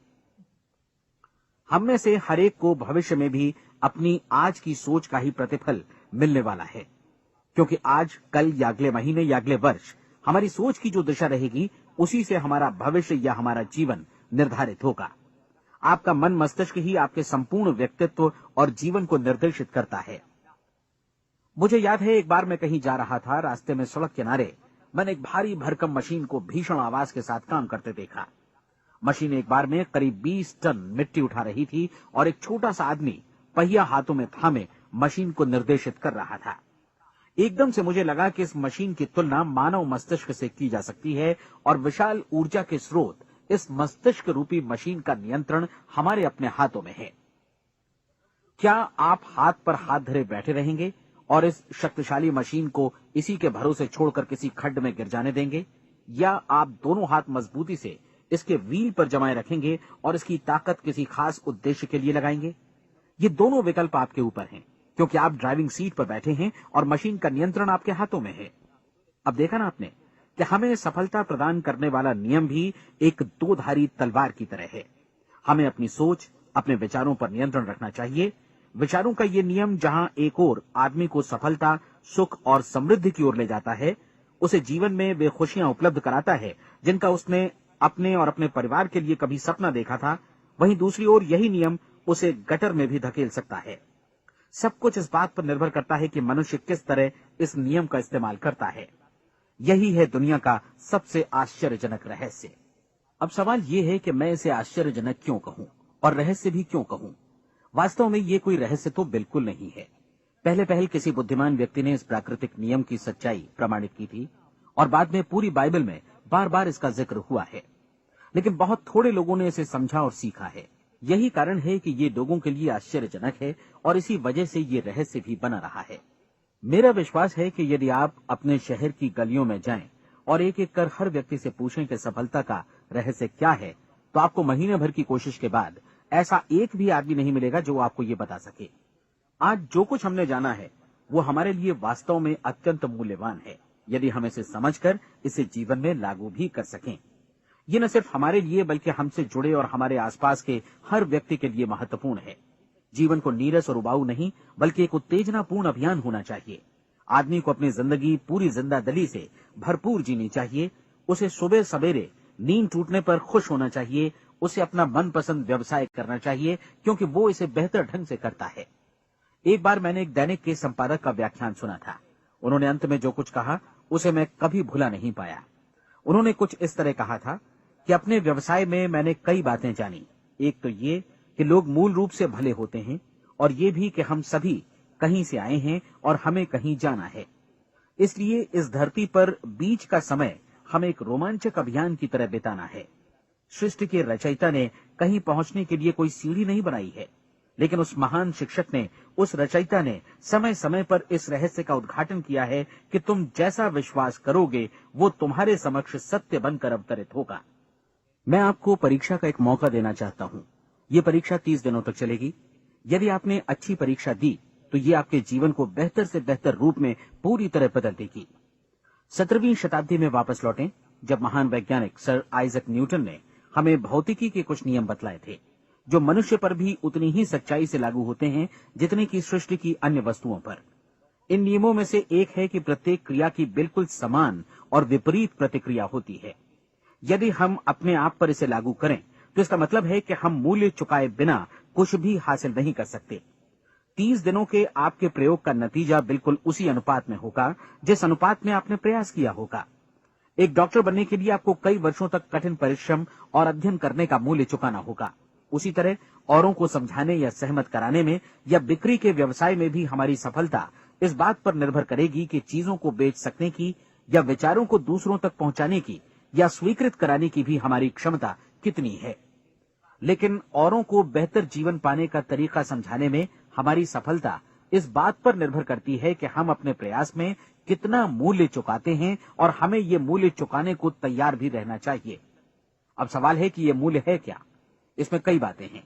हम में से हर एक को भविष्य में भी अपनी आज की सोच का ही प्रतिफल मिलने वाला है, क्योंकि आज, कल या अगले महीने या अगले वर्ष हमारी सोच की जो दिशा रहेगी, उसी से हमारा भविष्य या हमारा जीवन निर्धारित होगा। आपका मन मस्तिष्क ही आपके संपूर्ण व्यक्तित्व और जीवन को निर्देशित करता है। मुझे याद है, एक बार मैं कहीं जा रहा था, रास्ते में सड़क किनारे मैंने एक भारी भरकम मशीन को भीषण आवाज के साथ काम करते देखा। मशीन एक बार में करीब 20 टन मिट्टी उठा रही थी और एक छोटा सा आदमी पहिया हाथों में थामे मशीन को निर्देशित कर रहा था। एकदम से मुझे लगा कि इस मशीन की तुलना मानव मस्तिष्क से की जा सकती है और विशाल ऊर्जा के स्रोत इस मस्तिष्क रूपी मशीन का नियंत्रण हमारे अपने हाथों में है। क्या आप हाथ पर हाथ धरे बैठे रहेंगे और इस शक्तिशाली मशीन को इसी के भरोसे छोड़कर किसी खड्ड में गिर जाने देंगे, या आप दोनों हाथ मजबूती से इसके व्हील पर जमाए रखेंगे और इसकी ताकत किसी खास उद्देश्य के लिए लगाएंगे? ये दोनों विकल्प आपके ऊपर हैं, क्योंकि आप ड्राइविंग सीट पर बैठे हैं और मशीन का नियंत्रण आपके हाथों में है। अब देखा ना आपने कि हमें सफलता प्रदान करने वाला नियम भी एक दोधारी तलवार की तरह है। हमें अपनी सोच, अपने विचारों पर नियंत्रण रखना चाहिए। विचारों का ये नियम जहां एक ओर आदमी को सफलता, सुख और समृद्धि की ओर ले जाता है, उसे जीवन में वे खुशियां उपलब्ध कराता है जिनका उसने अपने और अपने परिवार के लिए कभी सपना देखा था, वहीं दूसरी ओर यही नियम उसे गटर में भी धकेल सकता है। सब कुछ इस बात पर निर्भर करता है कि मनुष्य किस तरह इस नियम का इस्तेमाल करता है। यही है दुनिया का सबसे आश्चर्यजनक रहस्य। अब सवाल यह है कि मैं इसे आश्चर्यजनक क्यों कहूं और रहस्य भी क्यों कहूं। वास्तव में ये कोई रहस्य तो बिल्कुल नहीं है। पहले किसी बुद्धिमान व्यक्ति ने इस प्राकृतिक नियम की सच्चाई प्रमाणित की थी और बाद में पूरी बाइबल में बार बार इसका जिक्र हुआ है, लेकिन बहुत थोड़े लोगों ने इसे समझा और सीखा है। यही कारण है कि ये लोगों के लिए आश्चर्यजनक है और इसी वजह से ये रहस्य भी बना रहा है। मेरा विश्वास है कि यदि आप अपने शहर की गलियों में जाएं और एक एक कर हर व्यक्ति से पूछें कि सफलता का रहस्य क्या है, तो आपको महीने भर की कोशिश के बाद ऐसा एक भी आदमी नहीं मिलेगा जो आपको ये बता सके। आज जो कुछ हमने जाना है वो हमारे लिए वास्तव में अत्यंत मूल्यवान है, यदि हम इसे समझकर इसे जीवन में लागू भी कर सकें। ये न सिर्फ हमारे लिए बल्कि हमसे जुड़े और हमारे आसपास के हर व्यक्ति के लिए महत्वपूर्ण है। जीवन को नीरस और उबाऊ नहीं बल्कि एक उत्तेजनापूर्ण अभियान होना चाहिए। आदमी को अपनी जिंदगी पूरी जिंदादिली से भरपूर जीनी चाहिए। उसे सुबह सवेरे नींद टूटने पर खुश होना चाहिए। उसे अपना मनपसंद व्यवसाय करना चाहिए क्योंकि वो इसे बेहतर ढंग से करता है। एक बार मैंने एक दैनिक के संपादक का व्याख्यान सुना था। उन्होंने अंत में जो कुछ कहा उसे मैं कभी भुला नहीं पाया। उन्होंने कुछ इस तरह कहा था कि अपने व्यवसाय में मैंने कई बातें जानी। एक तो ये कि लोग मूल रूप से भले होते हैं और ये भी कि हम सभी कहीं से आए हैं और हमें कहीं जाना है। इसलिए इस धरती पर बीच का समय हमें एक रोमांचक अभियान की तरह बिताना है। सृष्टि के रचयिता ने कहीं पहुंचने के लिए कोई सीढ़ी नहीं बनाई है, लेकिन उस महान शिक्षक ने, उस रचयिता ने समय समय पर इस रहस्य का उद्घाटन किया है कि तुम जैसा विश्वास करोगे वो तुम्हारे समक्ष सत्य बनकर अवतरित होगा। मैं आपको परीक्षा का एक मौका देना चाहता हूं। ये परीक्षा 30 दिनों तक चलेगी। यदि आपने अच्छी परीक्षा दी तो ये आपके जीवन को बेहतर से बेहतर रूप में पूरी तरह बदल देगी। 17वीं शताब्दी में वापस लौटें, जब महान वैज्ञानिक सर आइजक न्यूटन ने हमें भौतिकी के कुछ नियम बतलाए थे, जो मनुष्य पर भी उतनी ही सच्चाई से लागू होते हैं जितनी की सृष्टि की अन्य वस्तुओं पर। इन नियमों में से एक है कि प्रत्येक क्रिया की बिल्कुल समान और विपरीत प्रतिक्रिया होती है। यदि हम अपने आप पर इसे लागू करें तो इसका मतलब है कि हम मूल्य चुकाए बिना कुछ भी हासिल नहीं कर सकते। 30 दिनों के आपके प्रयोग का नतीजा बिल्कुल उसी अनुपात में होगा जिस अनुपात में आपने प्रयास किया होगा। एक डॉक्टर बनने के लिए आपको कई वर्षों तक कठिन परिश्रम और अध्ययन करने का मूल्य चुकाना होगा। उसी तरह औरों को समझाने या सहमत कराने में या बिक्री के व्यवसाय में भी हमारी सफलता इस बात पर निर्भर करेगी कि चीजों को बेच सकने की या विचारों को दूसरों तक पहुंचाने की या स्वीकृत कराने की भी हमारी क्षमता कितनी है। लेकिन औरों को बेहतर जीवन पाने का तरीका समझाने में हमारी सफलता इस बात पर निर्भर करती है कि हम अपने प्रयास में कितना मूल्य चुकाते हैं और हमें ये मूल्य चुकाने को तैयार भी रहना चाहिए। अब सवाल है कि ये मूल्य है क्या? इसमें कई बातें हैं।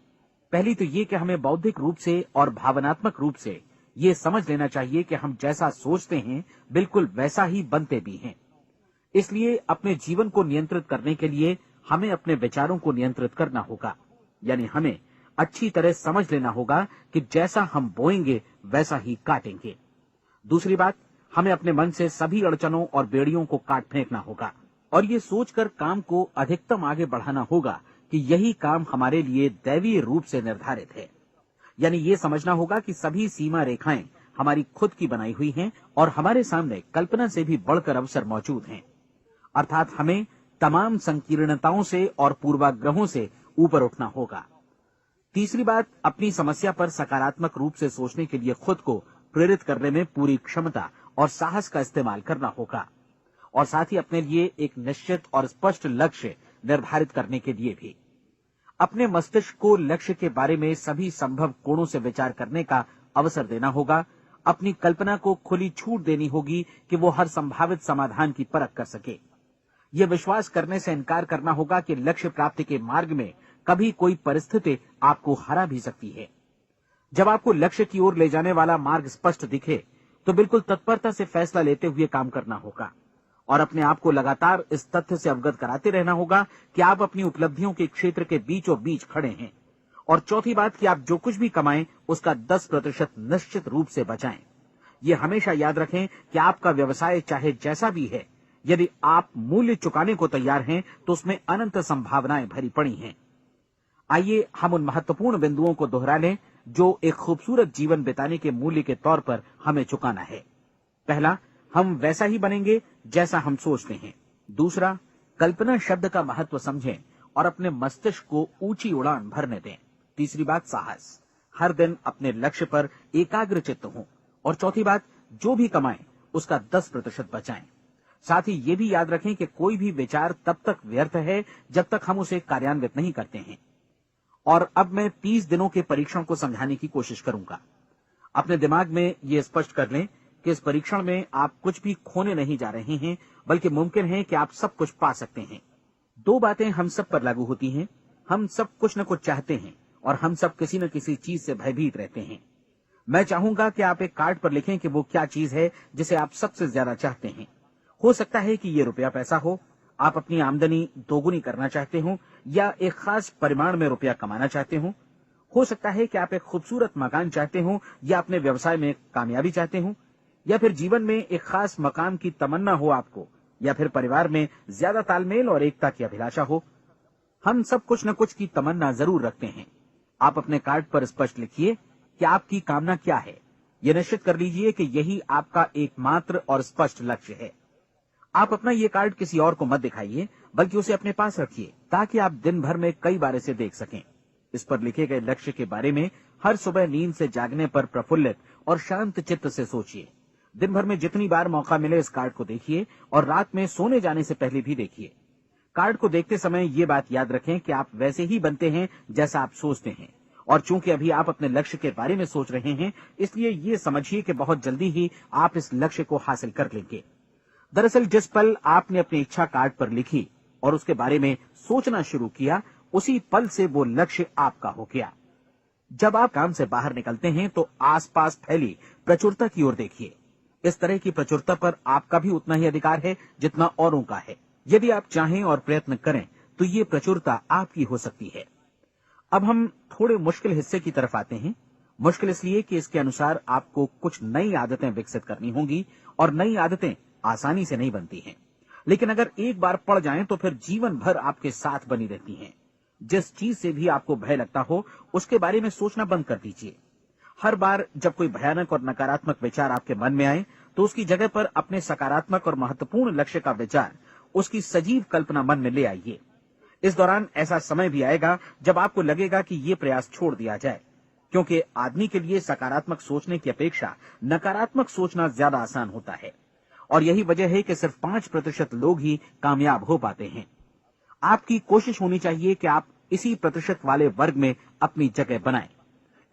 पहली तो ये कि हमें बौद्धिक रूप से और भावनात्मक रूप से ये समझ लेना चाहिए कि हम जैसा सोचते हैं बिल्कुल वैसा ही बनते भी हैं। इसलिए अपने जीवन को नियंत्रित करने के लिए हमें अपने विचारों को नियंत्रित करना होगा। यानी हमें अच्छी तरह समझ लेना होगा कि जैसा हम बोएंगे वैसा ही काटेंगे। दूसरी बात, हमें अपने मन से सभी अड़चनों और बेड़ियों को काट फेंकना होगा और ये सोचकर काम को अधिकतम आगे बढ़ाना होगा कि यही काम हमारे लिए दैवीय रूप से निर्धारित है। यानी ये समझना होगा कि सभी सीमा रेखाएं हमारी खुद की बनाई हुई हैं और हमारे सामने कल्पना से भी बढ़कर अवसर मौजूद हैं। अर्थात हमें तमाम संकीर्णताओं से और पूर्वाग्रहों से ऊपर उठना होगा। तीसरी बात, अपनी समस्या पर सकारात्मक रूप से सोचने के लिए खुद को प्रेरित करने में पूरी क्षमता और साहस का इस्तेमाल करना होगा और साथ ही अपने लिए एक निश्चित और स्पष्ट लक्ष्य निर्धारित करने के लिए भी। अपने मस्तिष्क को लक्ष्य के बारे में सभी संभव कोणों से विचार करने का अवसर देना होगा। अपनी कल्पना को खुली छूट देनी होगी कि वो हर संभावित समाधान की परख कर सके। ये विश्वास करने से इनकार करना होगा कि लक्ष्य प्राप्ति के मार्ग में कभी कोई परिस्थिति आपको हरा भी सकती है। जब आपको लक्ष्य की ओर ले जाने वाला मार्ग स्पष्ट दिखे तो बिल्कुल तत्परता से फैसला लेते हुए काम करना होगा और अपने आप को लगातार इस तथ्य से अवगत कराते रहना होगा कि आप अपनी उपलब्धियों के क्षेत्र के बीचों बीच खड़े हैं। और चौथी बात कि आप जो कुछ भी कमाएं उसका 10% निश्चित रूप से बचाएं। ये हमेशा याद रखें कि आपका व्यवसाय चाहे जैसा भी है, यदि आप मूल्य चुकाने को तैयार हैं तो उसमें अनंत संभावनाएं भरी पड़ी हैं। आइए हम उन महत्वपूर्ण बिंदुओं को दोहरा लें जो एक खूबसूरत जीवन बिताने के मूल्य के तौर पर हमें चुकाना है। पहला, हम वैसा ही बनेंगे जैसा हम सोचते हैं। दूसरा, कल्पना शब्द का महत्व समझें और अपने मस्तिष्क को ऊंची उड़ान भरने दें। तीसरी बात, साहस, हर दिन अपने लक्ष्य पर एकाग्रचित्त हों। और चौथी बात, जो भी कमाएं उसका 10% बचाएं। साथ ही ये भी याद रखें कि कोई भी विचार तब तक व्यर्थ है जब तक हम उसे कार्यान्वित नहीं करते हैं। और अब मैं 30 दिनों के परीक्षण को समझाने की कोशिश करूंगा। अपने दिमाग में ये स्पष्ट कर लें कि इस परीक्षण में आप कुछ भी खोने नहीं जा रहे हैं, बल्कि मुमकिन है कि आप सब कुछ पा सकते हैं। दो बातें हम सब पर लागू होती हैं। हम सब कुछ न कुछ चाहते हैं और हम सब किसी न किसी चीज से भयभीत रहते हैं। मैं चाहूंगा कि आप एक कार्ड पर लिखें कि वो क्या चीज है जिसे आप सबसे ज्यादा चाहते हैं। हो सकता है कि ये रुपया पैसा हो, आप अपनी आमदनी दोगुनी करना चाहते हो, या एक खास परिमाण में रुपया कमाना चाहते हो सकता है कि आप एक खूबसूरत मकान चाहते हो, या अपने व्यवसाय में कामयाबी चाहते हो, या फिर जीवन में एक खास मकाम की तमन्ना हो आपको, या फिर परिवार में ज्यादा तालमेल और एकता की अभिलाषा हो। हम सब कुछ न कुछ की तमन्ना जरूर रखते हैं। आप अपने कार्ड पर स्पष्ट लिखिए कि आपकी कामना क्या है। यह निश्चित कर लीजिए कि यही आपका एकमात्र और स्पष्ट लक्ष्य है। आप अपना ये कार्ड किसी और को मत दिखाइए, बल्कि उसे अपने पास रखिए, ताकि आप दिन भर में कई बार इसे देख सकें। इस पर लिखे गए लक्ष्य के बारे में हर सुबह नींद से जागने पर प्रफुल्लित और शांत चित्त से सोचिए। दिन भर में जितनी बार मौका मिले इस कार्ड को देखिए, और रात में सोने जाने से पहले भी देखिए। कार्ड को देखते समय ये बात याद रखें कि आप वैसे ही बनते हैं जैसा आप सोचते हैं, और चूंकि अभी आप अपने लक्ष्य के बारे में सोच रहे हैं, इसलिए ये समझिए कि बहुत जल्दी ही आप इस लक्ष्य को हासिल कर लेंगे। दरअसल जिस पल आपने अपनी इच्छा कार्ड पर लिखी और उसके बारे में सोचना शुरू किया, उसी पल से वो लक्ष्य आपका हो गया। जब आप काम से बाहर निकलते हैं तो आसपास फैली प्रचुरता की ओर देखिए। इस तरह की प्रचुरता पर आपका भी उतना ही अधिकार है जितना औरों का है। यदि आप चाहें और प्रयत्न करें तो ये प्रचुरता आपकी हो सकती है। अब हम थोड़े मुश्किल हिस्से की तरफ आते हैं। मुश्किल इसलिए कि इसके अनुसार आपको कुछ नई आदतें विकसित करनी होंगी, और नई आदतें आसानी से नहीं बनती हैं, लेकिन अगर एक बार पड़ जाएं तो फिर जीवन भर आपके साथ बनी रहती हैं। जिस चीज से भी आपको भय लगता हो, उसके बारे में सोचना बंद कर दीजिए। हर बार जब कोई भयानक और नकारात्मक विचार आपके मन में आए, तो उसकी जगह पर अपने सकारात्मक और महत्वपूर्ण लक्ष्य का विचार, उसकी सजीव कल्पना मन में ले आइए। इस दौरान ऐसा समय भी आएगा जब आपको लगेगा कि ये प्रयास छोड़ दिया जाए, क्योंकि आदमी के लिए सकारात्मक सोचने की अपेक्षा नकारात्मक सोचना ज्यादा आसान होता है, और यही वजह है कि सिर्फ 5% लोग ही कामयाब हो पाते हैं। आपकी कोशिश होनी चाहिए कि आप इसी प्रतिशत वाले वर्ग में अपनी जगह बनाएं।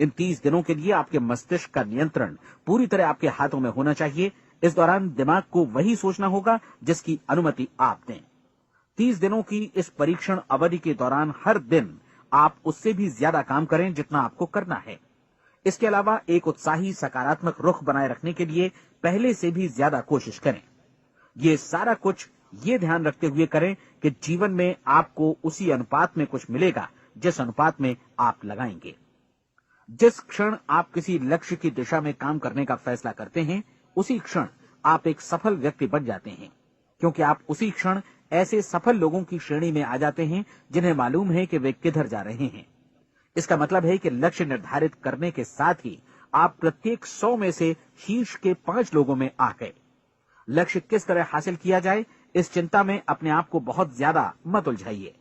इन 30 दिनों के लिए आपके मस्तिष्क का नियंत्रण पूरी तरह आपके हाथों में होना चाहिए। इस दौरान दिमाग को वही सोचना होगा जिसकी अनुमति आप दें। 30 दिनों की इस परीक्षण अवधि के दौरान हर दिन आप उससे भी ज्यादा काम करें जितना आपको करना है। इसके अलावा एक उत्साही सकारात्मक रुख बनाए रखने के लिए पहले से भी ज्यादा कोशिश करें। ये सारा कुछ ये ध्यान रखते हुए करें कि जीवन में आपको उसी अनुपात में कुछ मिलेगा जिस अनुपात में आप लगाएंगे। जिस क्षण आप किसी लक्ष्य की दिशा में काम करने का फैसला करते हैं, उसी क्षण आप एक सफल व्यक्ति बन जाते हैं, क्योंकि आप उसी क्षण ऐसे सफल लोगों की श्रेणी में आ जाते हैं जिन्हें मालूम है कि वे किधर जा रहे हैं। इसका मतलब है कि लक्ष्य निर्धारित करने के साथ ही आप प्रत्येक 100 में से शीर्ष के 5 लोगों में आ गए। लक्ष्य किस तरह हासिल किया जाए, इस चिंता में अपने आप को बहुत ज्यादा मत उलझाइए।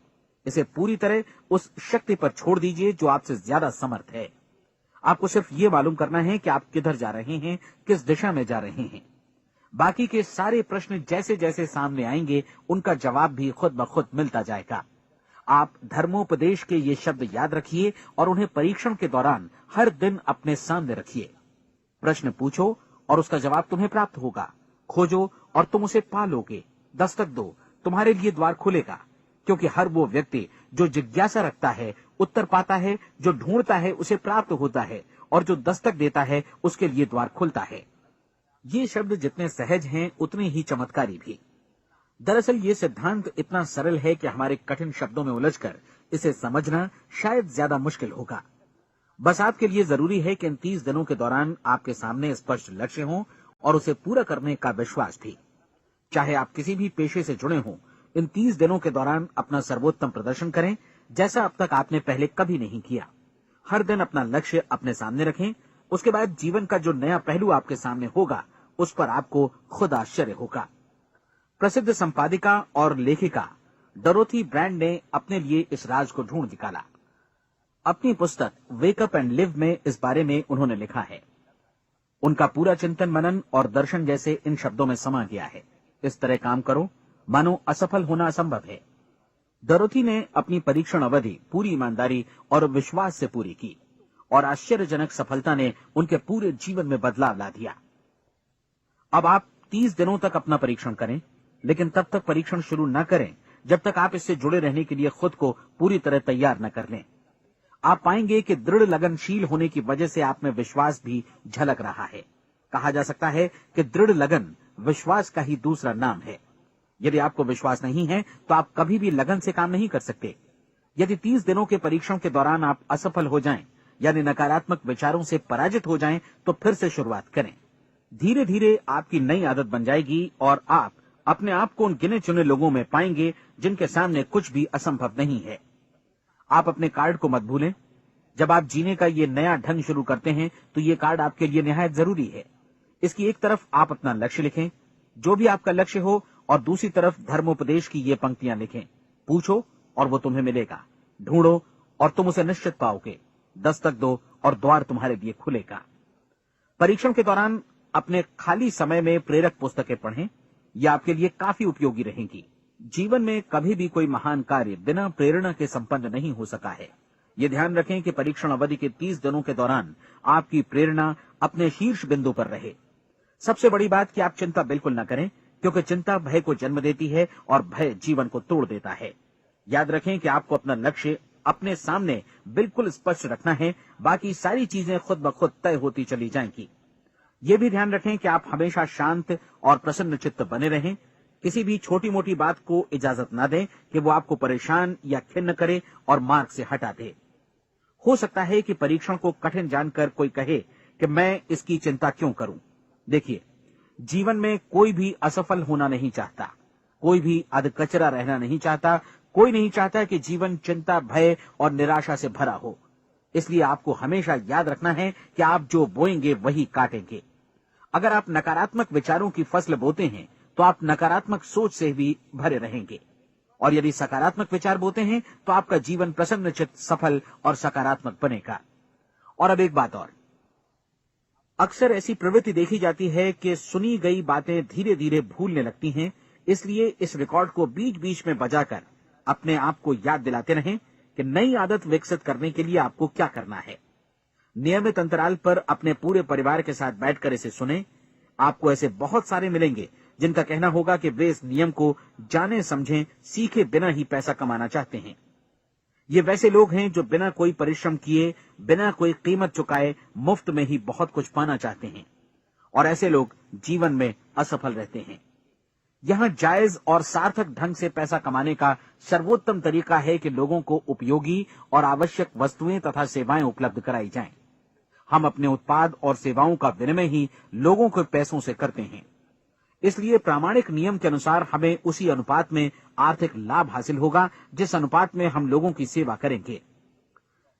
इसे पूरी तरह उस शक्ति पर छोड़ दीजिए जो आपसे ज्यादा समर्थ है। आपको सिर्फ ये मालूम करना है कि आप किधर जा रहे हैं, किस दिशा में जा रहे हैं। बाकी के सारे प्रश्न जैसे जैसे सामने आएंगे, उनका जवाब भी खुद ब खुद मिलता जाएगा। आप धर्मोपदेश के ये शब्द याद रखिए और उन्हें परीक्षण के दौरान हर दिन अपने सामने रखिए। प्रश्न पूछो और उसका जवाब तुम्हें प्राप्त होगा। खोजो और तुम उसे पा लोगे। दस्तक दो, तुम्हारे लिए द्वार खुलेगा, क्योंकि हर वो व्यक्ति जो जिज्ञासा रखता है उत्तर पाता है, जो ढूंढता है उसे प्राप्त होता है, और जो दस्तक देता है उसके लिए द्वार खुलता है। ये शब्द जितने सहज हैं उतने ही चमत्कारी भी। दरअसल ये सिद्धांत इतना सरल है कि हमारे कठिन शब्दों में उलझकर इसे समझना शायद ज्यादा मुश्किल होगा। बस आपके लिए जरूरी है कि इन 30 दिनों के दौरान आपके सामने स्पष्ट लक्ष्य हो और उसे पूरा करने का विश्वास भी। चाहे आप किसी भी पेशे से जुड़े हों, इन 30 दिनों के दौरान अपना सर्वोत्तम प्रदर्शन करें, जैसा अब तक आपने पहले कभी नहीं किया। हर दिन अपना लक्ष्य अपने सामने रखें। उसके बाद जीवन का जो नया पहलू आपके सामने होगा, उस पर आपको खुद आश्चर्य होगा। प्रसिद्ध संपादिका और लेखिका डोरोथी ब्रैंड ने अपने लिए इस राज को ढूंढ निकाला। अपनी पुस्तक वेक अप एंड लिव में इस बारे में उन्होंने लिखा है। उनका पूरा चिंतन मनन और दर्शन जैसे इन शब्दों में समा गया है। इस तरह काम करो मानो असफल होना असंभव है। डोरोथी ने अपनी परीक्षण अवधि पूरी ईमानदारी और विश्वास से पूरी की और आश्चर्यजनक सफलता ने उनके पूरे जीवन में बदलाव ला दिया। अब आप 30 दिनों तक अपना परीक्षण करें, लेकिन तब तक परीक्षण शुरू न करें जब तक आप इससे जुड़े रहने के लिए खुद को पूरी तरह तैयार न कर लें। आप पाएंगे कि दृढ़ लगनशील होने की वजह से आप में विश्वास भी झलक रहा है। कहा जा सकता है कि दृढ़ लगन विश्वास का ही दूसरा नाम है। यदि आपको विश्वास नहीं है तो आप कभी भी लगन से काम नहीं कर सकते। यदि 30 दिनों के परीक्षण के दौरान आप असफल हो जाएं, यानी नकारात्मक विचारों से पराजित हो जाएं, तो फिर से शुरुआत करें। धीरे धीरे आपकी नई आदत बन जाएगी और आप अपने आप को उन गिने चुने लोगों में पाएंगे जिनके सामने कुछ भी असंभव नहीं है। आप अपने कार्ड को मत भूलें। जब आप जीने का ये नया ढंग शुरू करते हैं तो ये कार्ड आपके लिए निहायत जरूरी है। इसकी एक तरफ आप अपना लक्ष्य लिखें, जो भी आपका लक्ष्य हो, और दूसरी तरफ धर्मोपदेश की ये पंक्तियां लिखें। पूछो और वो तुम्हें मिलेगा, ढूंढो और तुम उसे निश्चित पाओगे, दस्तक दो और द्वार तुम्हारे लिए खुलेगा। परीक्षण के दौरान अपने खाली समय में प्रेरक पुस्तकें पढ़ें, यह आपके लिए काफी उपयोगी रहेंगी। जीवन में कभी भी कोई महान कार्य बिना प्रेरणा के संपन्न नहीं हो सका है। ये ध्यान रखें कि परीक्षण अवधि के 30 दिनों के दौरान आपकी प्रेरणा अपने शीर्ष बिंदु पर रहे। सबसे बड़ी बात कि आप चिंता बिल्कुल न करें, क्योंकि चिंता भय को जन्म देती है और भय जीवन को तोड़ देता है। याद रखें कि आपको अपना लक्ष्य अपने सामने बिल्कुल स्पष्ट रखना है, बाकी सारी चीजें खुद ब खुद तय होती चली जाएंगी। ये भी ध्यान रखें कि आप हमेशा शांत और प्रसन्न चित्त बने रहें। किसी भी छोटी मोटी बात को इजाजत ना दें कि वो आपको परेशान या खिन्न करे और मार्ग से हटा दे। हो सकता है कि परीक्षण को कठिन जानकर कोई कहे कि मैं इसकी चिंता क्यों करूं। देखिए, जीवन में कोई भी असफल होना नहीं चाहता, कोई भी अधकचरा रहना नहीं चाहता, कोई नहीं चाहता कि जीवन चिंता, भय और निराशा से भरा हो। इसलिए आपको हमेशा याद रखना है कि आप जो बोएंगे वही काटेंगे। अगर आप नकारात्मक विचारों की फसल बोते हैं तो आप नकारात्मक सोच से भी भरे रहेंगे, और यदि सकारात्मक विचार बोते हैं तो आपका जीवन प्रसन्नचित्त, सफल और सकारात्मक बनेगा। और अब एक बात और, अक्सर ऐसी प्रवृत्ति देखी जाती है कि सुनी गई बातें धीरे धीरे भूलने लगती हैं। इसलिए इस रिकॉर्ड को बीच बीच में बजाकर अपने आप को याद दिलाते रहें कि नई आदत विकसित करने के लिए आपको क्या करना है। नियमित अंतराल पर अपने पूरे परिवार के साथ बैठकर इसे सुने। आपको ऐसे बहुत सारे मिलेंगे जिनका कहना होगा कि वे इस नियम को जाने समझे सीखे बिना ही पैसा कमाना चाहते हैं। ये वैसे लोग हैं जो बिना कोई परिश्रम किए, बिना कोई कीमत चुकाए मुफ्त में ही बहुत कुछ पाना चाहते हैं, और ऐसे लोग जीवन में असफल रहते हैं। यहां जायज और सार्थक ढंग से पैसा कमाने का सर्वोत्तम तरीका है कि लोगों को उपयोगी और आवश्यक वस्तुएं तथा सेवाएं उपलब्ध कराई जाएं। हम अपने उत्पाद और सेवाओं का विनिमय ही लोगों के पैसों से करते हैं। इसलिए प्रामाणिक नियम के अनुसार हमें उसी अनुपात में आर्थिक लाभ हासिल होगा जिस अनुपात में हम लोगों की सेवा करेंगे।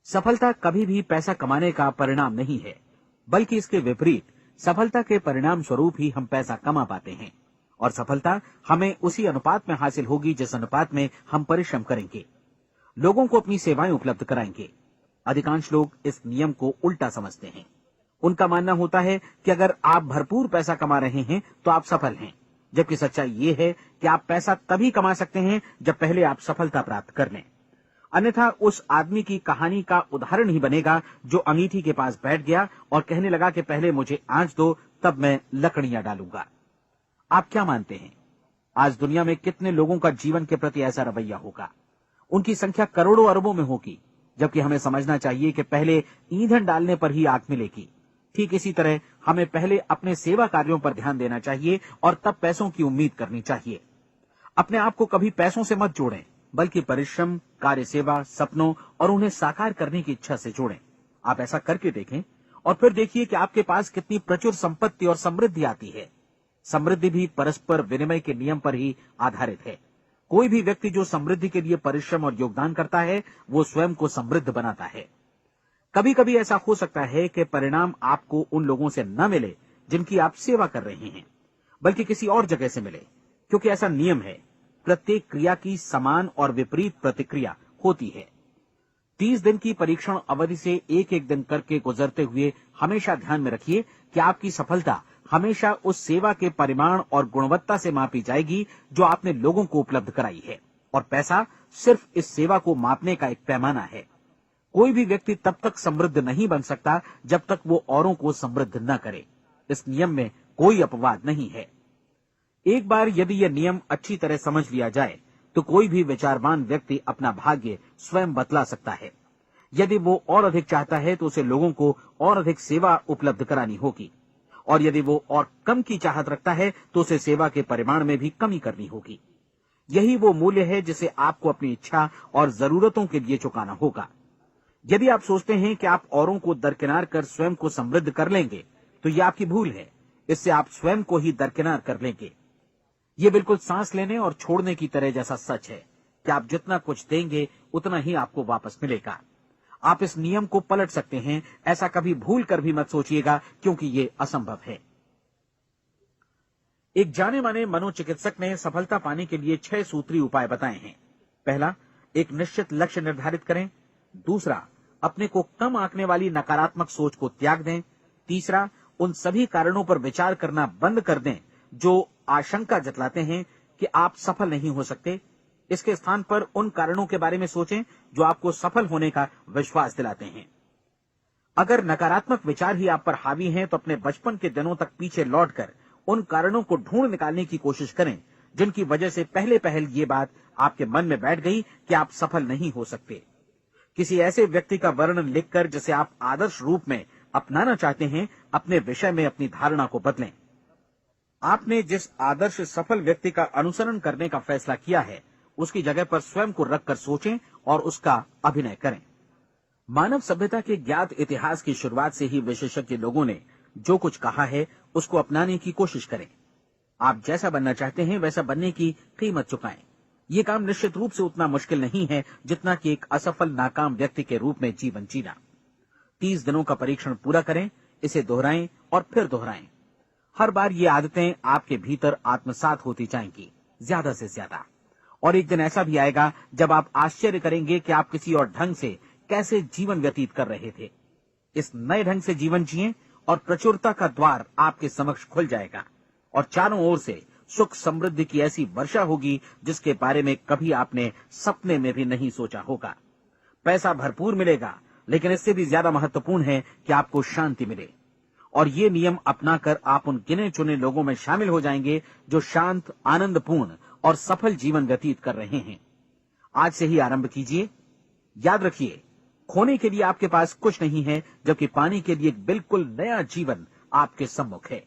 सफलता कभी भी पैसा कमाने का परिणाम नहीं है, बल्कि इसके विपरीत सफलता के परिणाम स्वरूप ही हम पैसा कमा पाते हैं, और सफलता हमें उसी अनुपात में हासिल होगी जिस अनुपात में हम परिश्रम करेंगे, लोगों को अपनी सेवाएं उपलब्ध कराएंगे। अधिकांश लोग इस नियम को उल्टा समझते हैं। उनका मानना होता है कि अगर आप भरपूर पैसा कमा रहे हैं तो आप सफल हैं, जबकि सच्चाई ये है कि आप पैसा तभी कमा सकते हैं जब पहले आप सफलता प्राप्त कर लें। अन्यथा उस आदमी की कहानी का उदाहरण ही बनेगा जो अंगीठी के पास बैठ गया और कहने लगा कि पहले मुझे आंच दो, तब मैं लकड़ियां डालूंगा। आप क्या मानते हैं, आज दुनिया में कितने लोगों का जीवन के प्रति ऐसा रवैया होगा? उनकी संख्या करोड़ों अरबों में होगी, जबकि हमें समझना चाहिए कि पहले ईंधन डालने पर ही आग मिलेगी। ठीक इसी तरह हमें पहले अपने सेवा कार्यों पर ध्यान देना चाहिए और तब पैसों की उम्मीद करनी चाहिए। अपने आप को कभी पैसों से मत जोड़ें, बल्कि परिश्रम, कार्य सेवा, सपनों और उन्हें साकार करने की इच्छा से जोड़ें। आप ऐसा करके देखें और फिर देखिए कि आपके पास कितनी प्रचुर संपत्ति और समृद्धि आती है। समृद्धि भी परस्पर विनिमय के नियम पर ही आधारित है। कोई भी व्यक्ति जो समृद्धि के लिए परिश्रम और योगदान करता है, वो स्वयं को समृद्ध बनाता है। कभी कभी ऐसा हो सकता है कि परिणाम आपको उन लोगों से न मिले जिनकी आप सेवा कर रहे हैं, बल्कि किसी और जगह से मिले, क्योंकि ऐसा नियम है, प्रत्येक क्रिया की समान और विपरीत प्रतिक्रिया होती है। 30 दिन की परीक्षण अवधि से एक एक दिन करके गुजरते हुए हमेशा ध्यान में रखिए कि आपकी सफलता हमेशा उस सेवा के परिमाण और गुणवत्ता से मापी जाएगी जो आपने लोगों को उपलब्ध कराई है, और पैसा सिर्फ इस सेवा को मापने का एक पैमाना है। कोई भी व्यक्ति तब तक समृद्ध नहीं बन सकता जब तक वो औरों को समृद्ध न करे। इस नियम में कोई अपवाद नहीं है। एक बार यदि यह नियम अच्छी तरह समझ लिया जाए तो कोई भी विचारवान व्यक्ति अपना भाग्य स्वयं बतला सकता है। यदि वो और अधिक चाहता है तो उसे लोगों को और अधिक सेवा उपलब्ध करानी होगी, और यदि वो और कम की चाहत रखता है तो उसे सेवा के परिमाण में भी कमी करनी होगी। यही वो मूल्य है जिसे आपको अपनी इच्छा और जरूरतों के लिए चुकाना होगा। यदि आप सोचते हैं कि आप औरों को दरकिनार कर स्वयं को समृद्ध कर लेंगे तो यह आपकी भूल है। इससे आप स्वयं को ही दरकिनार कर लेंगे। ये बिल्कुल सांस लेने और छोड़ने की तरह जैसा सच है कि आप जितना कुछ देंगे उतना ही आपको वापस मिलेगा। आप इस नियम को पलट सकते हैं, ऐसा कभी भूल कर भी मत सोचिएगा, क्योंकि ये असंभव है। एक जाने माने मनोचिकित्सक ने सफलता पाने के लिए 6 सूत्री उपाय बताए हैं। पहला, एक निश्चित लक्ष्य निर्धारित करें। दूसरा, अपने को कम आंकने वाली नकारात्मक सोच को त्याग दें। तीसरा, उन सभी कारणों पर विचार करना बंद कर दें जो आशंका जतलाते हैं कि आप सफल नहीं हो सकते। इसके स्थान पर उन कारणों के बारे में सोचें जो आपको सफल होने का विश्वास दिलाते हैं। अगर नकारात्मक विचार ही आप पर हावी हैं तो अपने बचपन के दिनों तक पीछे लौटकर उन कारणों को ढूंढ निकालने की कोशिश करें जिनकी वजह से पहले पहल ये बात आपके मन में बैठ गई कि आप सफल नहीं हो सकते। किसी ऐसे व्यक्ति का वर्णन लिखकर जिसे आप आदर्श रूप में अपनाना चाहते हैं, अपने विषय में अपनी धारणा को बदलें। आपने जिस आदर्श सफल व्यक्ति का अनुसरण करने का फैसला किया है उसकी जगह पर स्वयं को रखकर सोचें और उसका अभिनय करें। मानव सभ्यता के ज्ञात इतिहास की शुरुआत से ही विशेषज्ञ लोगों ने जो कुछ कहा है उसको अपनाने की कोशिश करें। आप जैसा बनना चाहते हैं वैसा बनने की कीमत चुकाएं। ये काम निश्चित रूप से उतना मुश्किल नहीं है जितना कि एक असफल नाकाम व्यक्ति के रूप में जीवन जीना। 30 दिनों का परीक्षण पूरा करें, इसे दोहराएं और फिर दोहराएं। हर बार ये आदतें आपके भीतर आत्मसात होती जाएंगी, ज्यादा से ज्यादा। और एक दिन ऐसा भी आएगा जब आप आश्चर्य करेंगे कि आप किसी और ढंग से कैसे जीवन व्यतीत कर रहे थे। इस नए ढंग से जीवन जिएं और प्रचुरता का द्वार आपके समक्ष खुल जाएगा और चारों ओर से सुख समृद्धि की ऐसी वर्षा होगी जिसके बारे में कभी आपने सपने में भी नहीं सोचा होगा। पैसा भरपूर मिलेगा, लेकिन इससे भी ज्यादा महत्वपूर्ण है कि आपको शांति मिले। और ये नियम अपनाकर आप उन गिने चुने लोगों में शामिल हो जाएंगे जो शांत, आनंदपूर्ण और सफल जीवन व्यतीत कर रहे हैं। आज से ही आरंभ कीजिए। याद रखिए, खोने के लिए आपके पास कुछ नहीं है, जबकि पाने के लिए एक बिल्कुल नया जीवन आपके सम्मुख है।